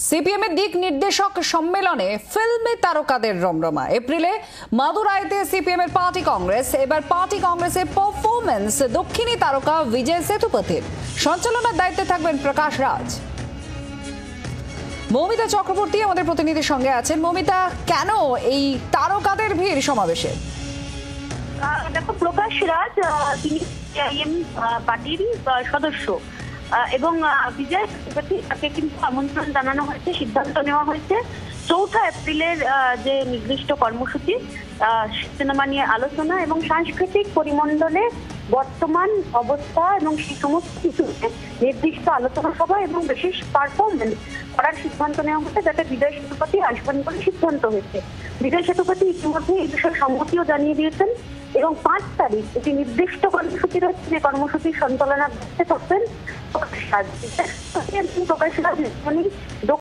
CPM এর দিক নির্দেশক সম্মেলনে ফিল্মে তারকাদের রমরমা। এপ্রিলে মাদুরাইতে সিপিএম এর পার্টি কংগ্রেস, এবার পার্টি কংগ্রেসের পারফরমেন্স দক্ষিণী তারকা বিজয় সেতুপতির। সঞ্চালনার দায়িত্বে থাকবেন প্রকাশ রাজ। মৌমিতা চক্রবর্তী আমাদের প্রতিনিধির সঙ্গে আছেন। মৌমিতা, কেন এই তারকাদের ভিড় সমাবেশে? দেখো, প্রকাশ রাজ তিনি সিপিআইএম পার্টির সদস্য এবং বিজয় তাকে কিন্তু আমন্ত্রণ জানানো হয়েছে, সিদ্ধান্ত নেওয়া হয়েছে 4 এপ্রিলের যে নির্দিষ্ট কর্মসূচি, সিনেমা নিয়ে আলোচনা এবং সাংস্কৃতিক পরিমণ্ডলে বর্তমান অবস্থা এবং সেই সমস্ত কিছু নির্দিষ্ট আলোচনা সভা এবং বিশেষ পারফরমেন্স করার সিদ্ধান্ত নেওয়া হয়েছে, যাতে বিজয় সেতুপতি আসবেন বলে সিদ্ধান্ত হয়েছে। বিজয় সেতুপতি ইতিমধ্যে এই বিষয়ে সম্মতিও জানিয়ে দিয়েছেন এবং 5 তারিখ একটি নির্দিষ্ট কর্মসূচি রয়েছে, যে কর্মসূচির সঞ্চালনার দায়িত্বে থাকবেন প্রকাশ রাজ।